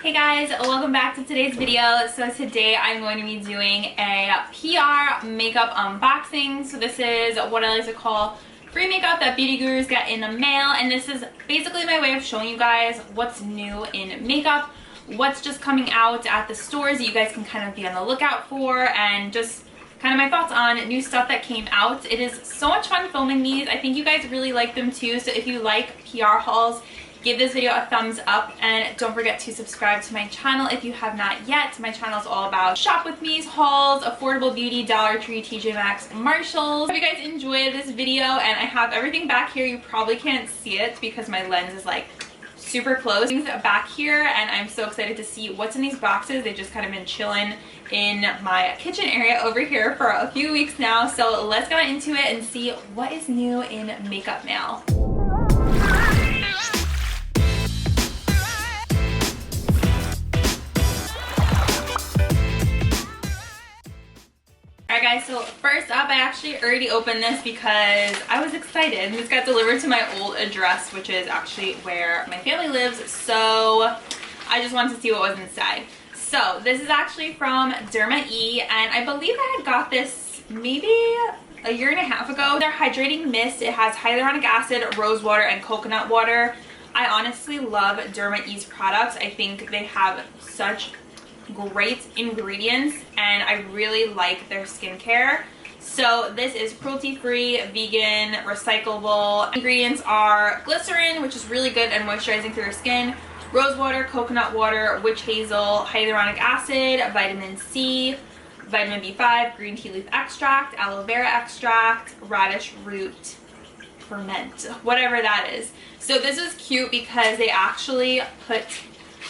Hey guys, welcome back to today's video. So today I'm going to be doing a PR makeup unboxing. So this is what I like to call free makeup that beauty gurus get in the mail, and this is basically my way of showing you guys what's new in makeup, what's just coming out at the stores that you guys can kind of be on the lookout for, and just kind of my thoughts on new stuff that came out. It is so much fun filming these. I think you guys really like them too, so if you like PR hauls, give this video a thumbs up, and don't forget to subscribe to my channel if you have not yet. My channel is all about shop with me's, hauls, affordable beauty, Dollar Tree, TJ Maxx, Marshalls. Hope you guys enjoyed this video, and I have everything back here. You probably can't see it because my lens is like super close. Things back here, and I'm so excited to see what's in these boxes. They've just kind of been chilling in my kitchen area over here for a few weeks now. So let's get into it and see what is new in makeup mail. Alright guys, so first up, I actually already opened this because I was excited. This got delivered to my old address, which is actually where my family lives, so I just wanted to see what was inside. So this is actually from Derma E, and I believe I had got this maybe a year and a half ago. Their hydrating mist, it has hyaluronic acid, rose water, and coconut water. I honestly love Derma E's products. I think they have such great ingredients, and I really like their skincare. So this is cruelty-free, vegan, recyclable. Ingredients are glycerin, which is really good and moisturizing for your skin, rose water, coconut water, witch hazel, hyaluronic acid, vitamin C, vitamin B5, green tea leaf extract, aloe vera extract, radish root ferment, whatever that is. So this is cute because they actually put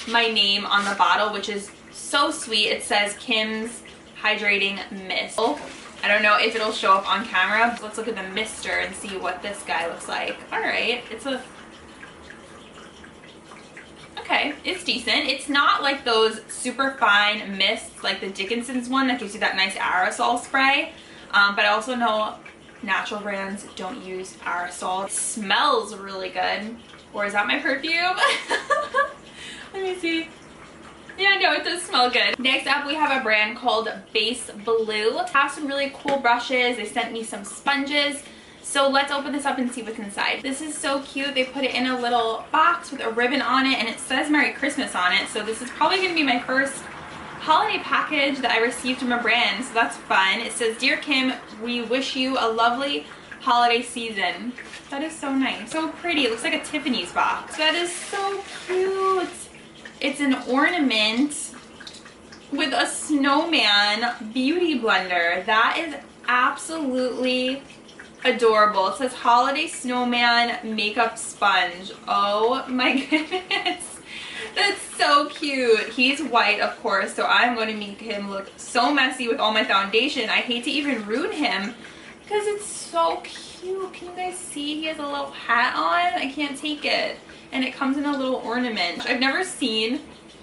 my name on the bottle, which is so sweet. It says Kim's Hydrating Mist. I don't know if it'll show up on camera. Let's look at the mister and see what this guy looks like. Alright, okay, it's decent. It's not like those super fine mists like the Dickinson's one that gives you that nice aerosol spray. But I also know natural brands don't use aerosol. It smells really good. Or is that my perfume? Let me see. Yeah, no, it does smell good. Next up, we have a brand called Base Blue. It has some really cool brushes. They sent me some sponges. So let's open this up and see what's inside. This is so cute. They put it in a little box with a ribbon on it, and it says Merry Christmas on it. So this is probably going to be my first holiday package that I received from a brand. So that's fun. It says, Dear Kim, we wish you a lovely holiday season. That is so nice. So pretty. It looks like a Tiffany's box. That is so cute. It's an ornament with a snowman beauty blender. That is absolutely adorable. It says Holiday Snowman Makeup Sponge. Oh my goodness. That's so cute. He's white, of course, so I'm going to make him look so messy with all my foundation. I hate to even ruin him because it's so cute. Can you guys see? He has a little hat on. I can't take it. And it comes in a little ornament. I've never seen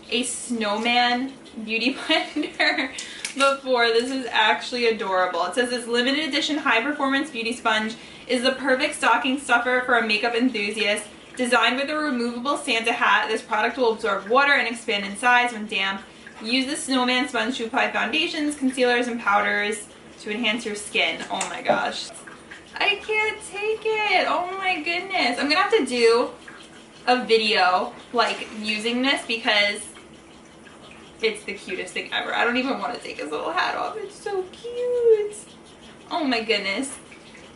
a snowman beauty blender before. This is actually adorable. It says this limited edition high performance beauty sponge is the perfect stocking stuffer for a makeup enthusiast. Designed with a removable Santa hat, this product will absorb water and expand in size when damp. Use the snowman sponge to apply foundations, concealers, and powders to enhance your skin. Oh my gosh. I can't take it. Oh my goodness. I'm gonna have to do a video like using this because it's the cutest thing ever. I don't even want to take his little hat off. It's so cute. Oh my goodness.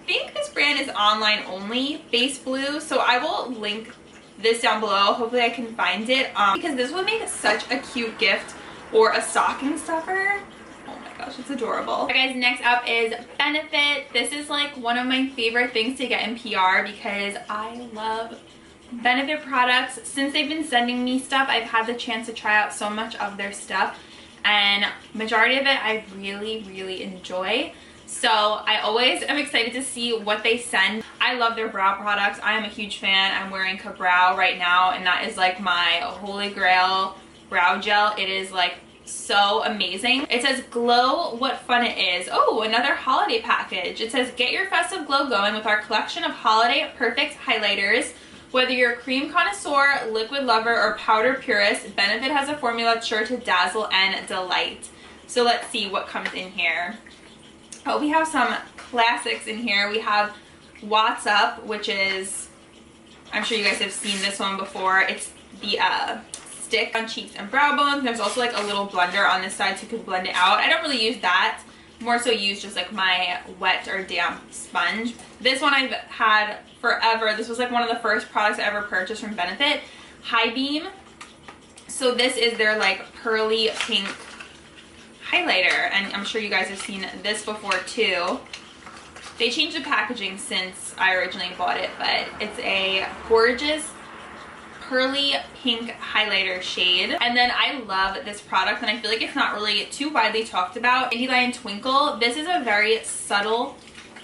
I think this brand is online only, Base Blue, so I will link this down below. Hopefully I can find it because this would make such a cute gift or a stocking stuffer. Oh my gosh, it's adorable. Alright guys, next up is Benefit. This is like one of my favorite things to get in PR because I love Benefit products. Since they've been sending me stuff, I've had the chance to try out so much of their stuff, and majority of it I really enjoy. So I always am excited to see what they send. I love their brow products. I am a huge fan. I'm wearing Ka-Brow right now, and that is like my holy grail brow gel. It is like so amazing. It says glow what fun it is. Oh, another holiday package. It says get your festive glow going with our collection of holiday perfect highlighters Whether you're a cream connoisseur, liquid lover, or powder purist, Benefit has a formula that's sure to dazzle and delight. So let's see what comes in here. Oh, we have some classics in here. We have What's Up, which is, I'm sure you guys have seen this one before. It's the stick on cheeks and brow bones. There's also like a little blender on this side so you can blend it out. I don't really use that. More so use just like my wet or damp sponge. This one I've had forever. This was like one of the first products I ever purchased from Benefit. High Beam. So this is their like pearly pink highlighter, and I'm sure you guys have seen this before too. They changed the packaging since I originally bought it, but it's a gorgeous pearly pink highlighter shade. And then I love this product, and I feel like it's not really too widely talked about. Dandelion Twinkle. This is a very subtle,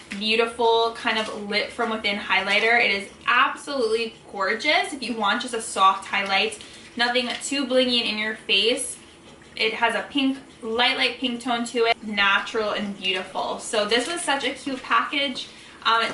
beautiful kind of lit from within highlighter. It is absolutely gorgeous if you want just a soft highlight, nothing too blingy and in your face. It has a pink, light pink tone to it, natural and beautiful. So this was such a cute package.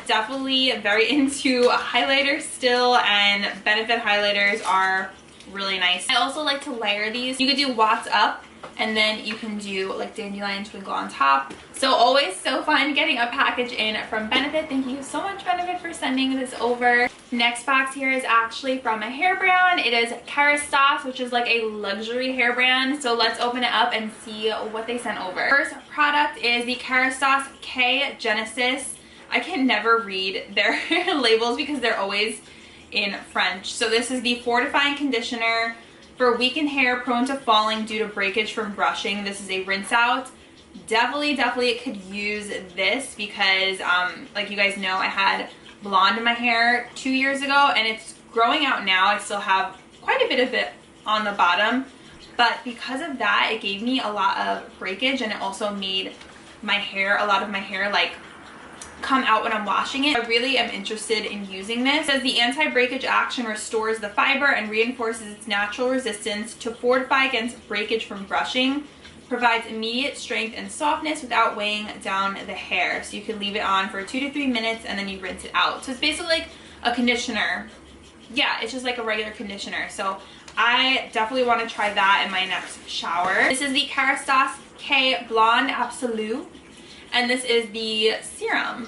Definitely very into highlighters still, and Benefit highlighters are really nice. I also like to layer these. You could do What's Up, and then you can do like Dandelion Twinkle on top. So always so fun getting a package in from Benefit. Thank you so much, Benefit, for sending this over. Next box here is actually from a hair brand. It is Kerastase, which is like a luxury hair brand. So let's open it up and see what they sent over. First product is the Kerastase K Genesis. I can never read their labels because they're always in French. So this is the fortifying conditioner for weakened hair prone to falling due to breakage from brushing. This is a rinse out. Definitely could use this because like you guys know, I had blonde in my hair 2 years ago and it's growing out now. I still have quite a bit of it on the bottom, but because of that, it gave me a lot of breakage, and it also made my hair, a lot of my hair, like come out when I'm washing it. I really am interested in using this. It says the anti-breakage action restores the fiber and reinforces its natural resistance to fortify against breakage from brushing, provides immediate strength and softness without weighing down the hair. So you can leave it on for 2 to 3 minutes and then you rinse it out. So it's basically like a conditioner. Yeah, it's just like a regular conditioner. So I definitely want to try that in my next shower. This is the Kerastase K Blonde Absolute. And this is the serum.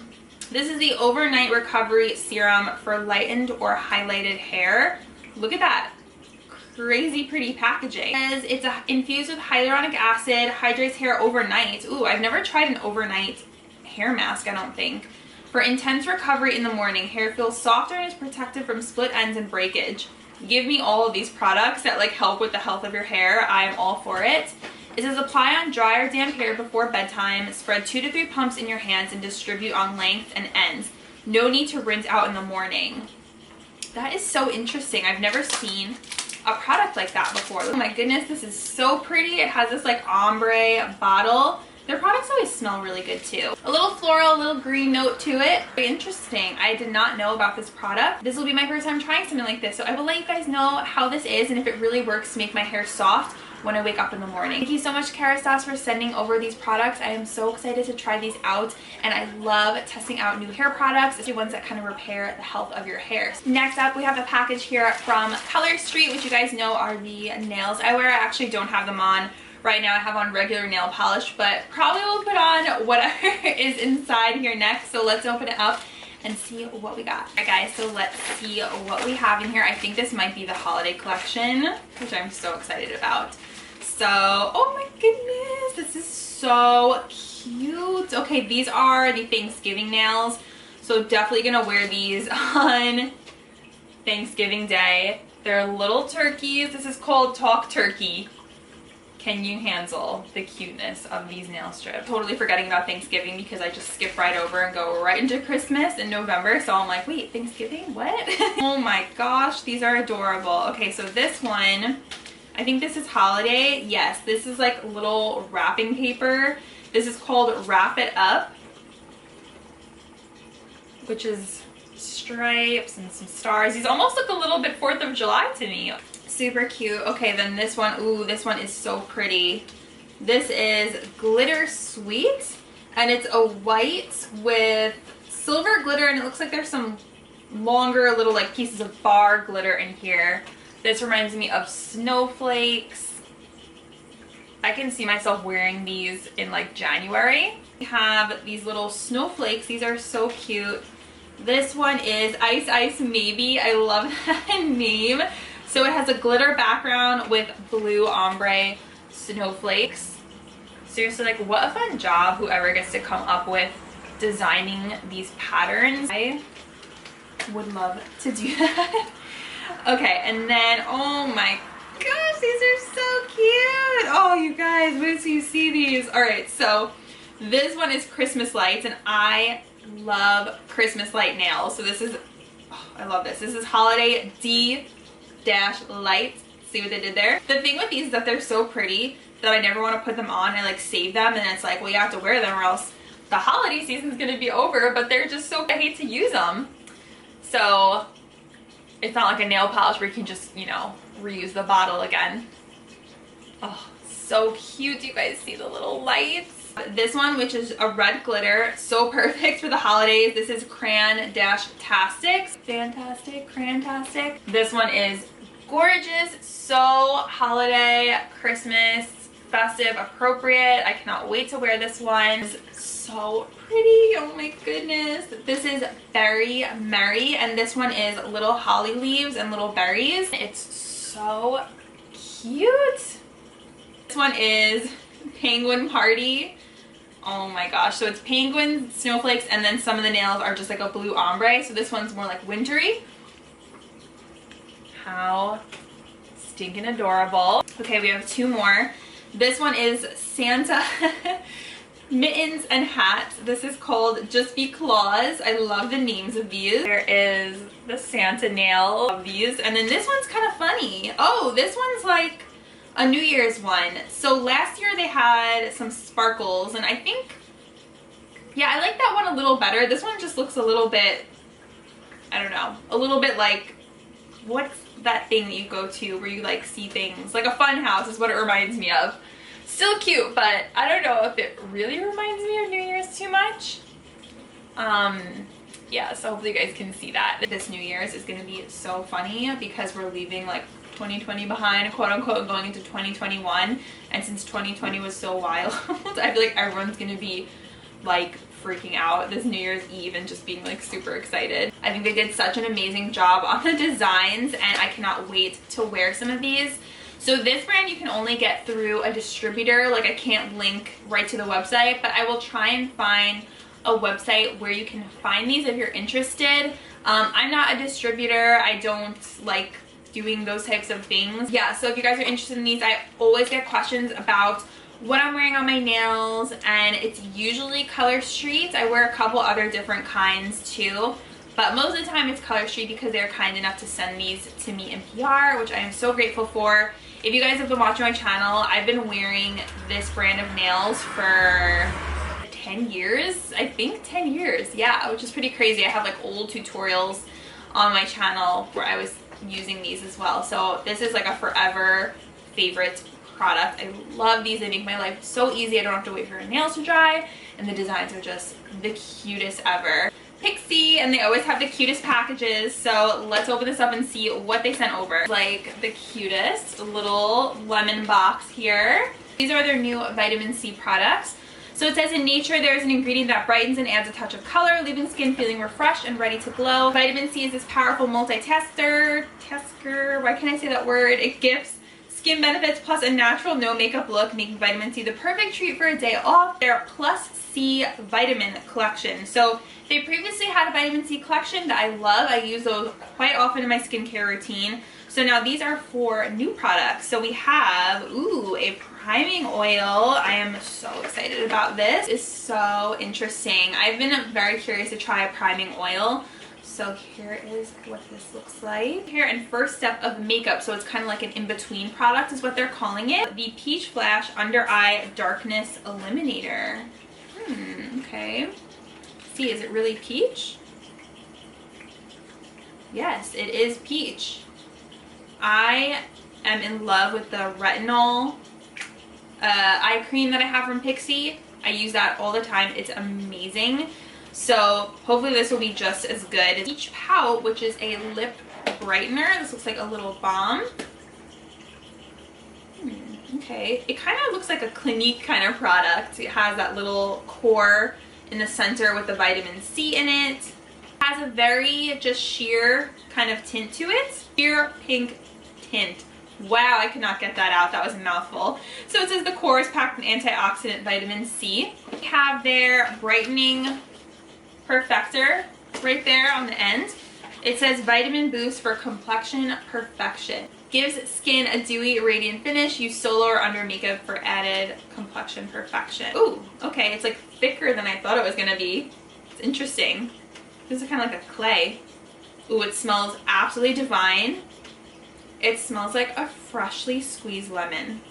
This is the overnight recovery serum for lightened or highlighted hair. Look at that. Crazy pretty packaging. It's infused with hyaluronic acid, hydrates hair overnight. Ooh, I've never tried an overnight hair mask, I don't think. For intense recovery in the morning, hair feels softer and is protected from split ends and breakage. Give me all of these products that like help with the health of your hair. I am all for it. It says apply on dry or damp hair before bedtime. Spread 2 to 3 pumps in your hands and distribute on lengths and ends. No need to rinse out in the morning. That is so interesting. I've never seen a product like that before. Oh my goodness, this is so pretty. It has this like ombre bottle. Their products always smell really good too. A little floral, a little green note to it. Very interesting. I did not know about this product. This will be my first time trying something like this. So I will let you guys know how this is and if it really works to make my hair soft when I wake up in the morning. Thank you so much, Kerastase, for sending over these products. I am so excited to try these out, and I love testing out new hair products, especially ones that kind of repair the health of your hair. Next up, we have a package here from Color Street, which you guys know are the nails I wear. I actually don't have them on right now. I have on regular nail polish, but probably will put on whatever is inside here next. So let's open it up and see what we got. Alright guys, so let's see what we have in here. I think this might be the holiday collection, which I'm so excited about. So, oh my goodness, this is so cute. Okay, these are the Thanksgiving nails. So definitely gonna wear these on Thanksgiving Day. They're little turkeys. This is called Talk Turkey. Can you handle the cuteness of these nail strips? Totally forgetting about Thanksgiving because I just skip right over and go right into Christmas in November. So I'm like, wait, Thanksgiving? What? Oh my gosh, these are adorable. Okay, so this one, I think this is holiday. Yes, this is like little wrapping paper. This is called Wrap It Up, which is stripes and some stars. These almost look a little bit 4th of July to me. Super cute. Okay, then this one, ooh, this one is so pretty. This is Glitter Sweet, and it's a white with silver glitter, and it looks like there's some longer little like pieces of bar glitter in here. This reminds me of snowflakes. I can see myself wearing these in like January. We have these little snowflakes. These are so cute. This one is Ice Ice Maybe. I love that name. So it has a glitter background with blue ombre snowflakes. Seriously, like what a fun job whoever gets to come up with designing these patterns. I would love to do that. Okay, and then, oh my gosh, these are so cute. Oh, you guys, wait till you see these. All right, so this one is Christmas lights, and I love Christmas light nails. So this is, oh, I love this. This is Holiday D-Lights. See what they did there? The thing with these is that they're so pretty that I never want to put them on. I like save them, and it's like, well, you have to wear them or else the holiday season's gonna be over, but they're just so, I hate to use them. So it's not like a nail polish where you can just, you know, reuse the bottle again. Oh, so cute. Do you guys see the little lights? This one, which is a red glitter, so perfect for the holidays. This is Cran-Tastic. Fantastic, Cran-Tastic. This one is gorgeous, so holiday, Christmas, festive, appropriate. I cannot wait to wear this one. It's so pretty. Oh my goodness. This is Berry Merry, and this one is little holly leaves and little berries. It's so cute. This one is Penguin Party. Oh my gosh. So it's penguins, snowflakes, and then some of the nails are just like a blue ombre. So this one's more like wintry. How stinking adorable. Okay, we have two more. This one is Santa mittens and hats. This is called Just Be Claus. I love the names of these. There is the Santa nail of these, and then this one's kind of funny. Oh, this one's like a New Year's one. So last year they had some sparkles, and I think, yeah, I like that one a little better. This one just looks a little bit, I don't know, a little bit like, what's that thing that you go to where you like see things? Like a fun house is what it reminds me of. Still cute, but I don't know if it really reminds me of New Year's too much. Yeah, so hopefully you guys can see that. This New Year's is gonna be so funny because we're leaving like 2020 behind, quote unquote, and going into 2021. And since 2020 was so wild, I feel like everyone's gonna be like freaking out this New Year's Eve and just being like super excited. I think they did such an amazing job on the designs, and I cannot wait to wear some of these. So this brand you can only get through a distributor. Like I can't link right to the website, but I will try and find a website where you can find these if you're interested. I'm not a distributor. I don't like doing those types of things. Yeah, so if you guys are interested in these, I always get questions about what I'm wearing on my nails, and it's usually Color Street. I wear a couple other different kinds too, but most of the time it's Color Street because they're kind enough to send these to me in PR, which I am so grateful for. If you guys have been watching my channel, I've been wearing this brand of nails for 10 years, I think 10 years, yeah, which is pretty crazy. I have like old tutorials on my channel where I was using these as well. So this is like a forever favorite product. I love these. They make my life so easy. I don't have to wait for my nails to dry, and the designs are just the cutest ever. Pixie, and they always have the cutest packages, so let's open this up and see what they sent over. Like the cutest little lemon box here. These are their new vitamin C products. So it says, in nature there is an ingredient that brightens and adds a touch of color, leaving skin feeling refreshed and ready to glow. Vitamin C is this powerful multitasker, why can't I say that word? It gives skin benefits plus a natural no makeup look, making vitamin C the perfect treat for a day off. Their Plus C vitamin collection. So they previously had a vitamin C collection that I love. I use those quite often in my skincare routine. So now these are 4 new products. So we have, ooh, a priming oil. I am so excited about this. It's so interesting. I've been very curious to try a priming oil. So here is what this looks like. Here, and first step of makeup. So it's kind of like an in-between product is what they're calling it. The Peach Flash Under Eye Darkness Eliminator. Okay. See, is it really peach? Yes, it is peach. I am in love with the retinol eye cream that I have from Pixie. I use that all the time. It's amazing. So hopefully this will be just as good. Each Pout, which is a lip brightener. This looks like a little balm. Okay, it kind of looks like a Clinique kind of product. It has that little core in the center with the vitamin C in it. It has a very just sheer kind of tint to it. Sheer pink tint. Wow, I could not get that out. That was a mouthful. So it says the core is packed with antioxidant vitamin C. We have their brightening perfector right there on the end. It says vitamin boost for complexion perfection. Gives skin a dewy, radiant finish. Use solo or under makeup for added complexion perfection. Ooh, okay, it's like thicker than I thought it was gonna be. It's interesting. This is kind of like a clay. Ooh, it smells absolutely divine. It smells like a freshly squeezed lemon.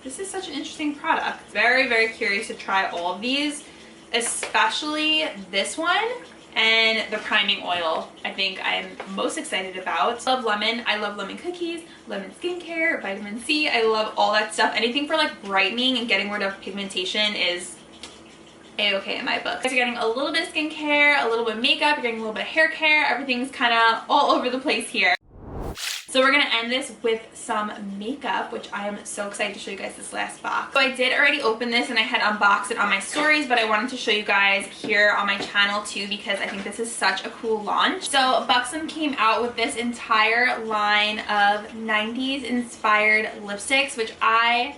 This is such an interesting product. Very, very curious to try all of these, especially this one and the priming oil. I think I'm most excited about. I love lemon. I love lemon cookies, lemon skincare, vitamin C. I love all that stuff. Anything for like brightening and getting rid of pigmentation is A-okay in my book. You're getting a little bit of skincare, a little bit of makeup, you're getting a little bit of hair care. Everything's kind of all over the place here. So we're gonna end this with some makeup, which I am so excited to show you guys this last box. So I did already open this and I had unboxed it on my stories, but I wanted to show you guys here on my channel too because I think this is such a cool launch. So Buxom came out with this entire line of 90s inspired lipsticks, which I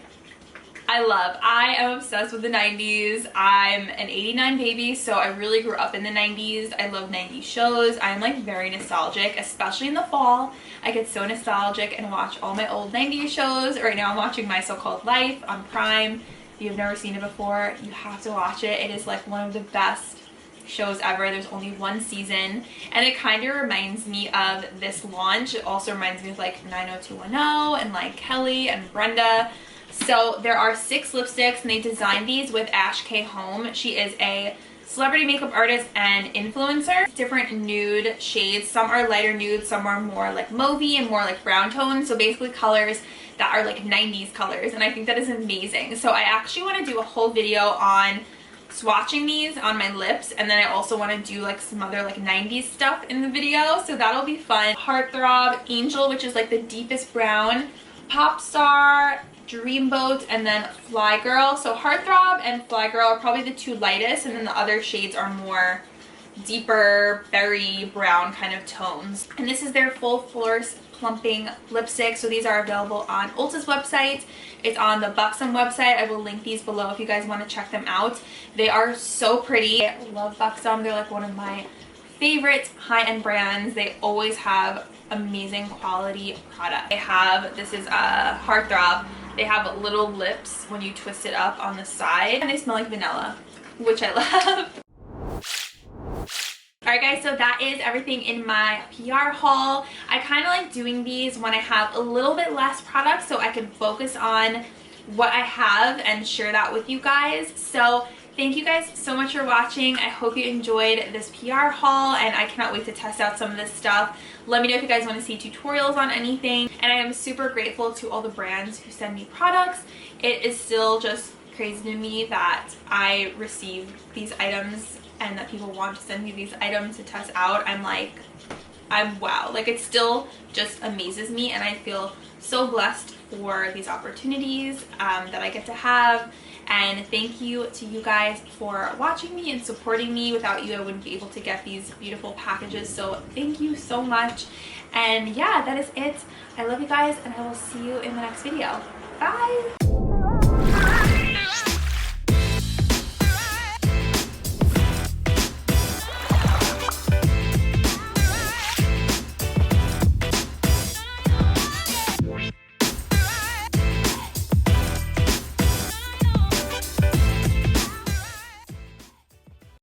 love. I am obsessed with the 90s. I'm an 89 baby, so I really grew up in the 90s. I love 90s shows. I'm like very nostalgic, especially in the fall. I get so nostalgic and watch all my old 90s shows. Right now I'm watching My So-Called Life on Prime. If you've never seen it before, you have to watch it. It is like one of the best shows ever. There's only one season and it kind of reminds me of this launch. It also reminds me of like 90210 and like Kelly and Brenda. So there are 6 lipsticks and they designed these with Ash K. Home. She is a celebrity makeup artist and influencer. Different nude shades. Some are lighter nude, some are more like mauvey and more like brown tones. So basically colors that are like 90s colors, and I think that is amazing. So I actually want to do a whole video on swatching these on my lips, and then I also want to do like some other like 90s stuff in the video, so that'll be fun. Heartthrob, Angel, which is like the deepest brown, Pop Star, Dreamboat, and then Fly Girl. So Heartthrob and Fly Girl are probably the 2 lightest, and then the other shades are more deeper berry brown kind of tones. And this is their full force plumping lipstick. So these are available on Ulta's website. It's on the Buxom website. I will link these below if you guys want to check them out. They are so pretty. I love Buxom. They're like one of my favorite high-end brands. They always have amazing quality product. They have, this is a Heartthrob. They have little lips when you twist it up on the side, and they smell like vanilla, which I love. Alright guys, so that is everything in my PR haul. I kind of like doing these when I have a little bit less product so I can focus on what I have and share that with you guys. So thank you guys so much for watching. I hope you enjoyed this PR haul, and I cannot wait to test out some of this stuff. Let me know if you guys want to see tutorials on anything. And I am super grateful to all the brands who send me products. It is still just crazy to me that I receive these items and that people want to send me these items to test out. I'm wow. Like, it still just amazes me, and I feel so blessed for these opportunities that I get to have. And thank you to you guys for watching me and supporting me. Without you, I wouldn't be able to get these beautiful packages. So thank you so much. And yeah, that is it. I love you guys, and I will see you in the next video. Bye!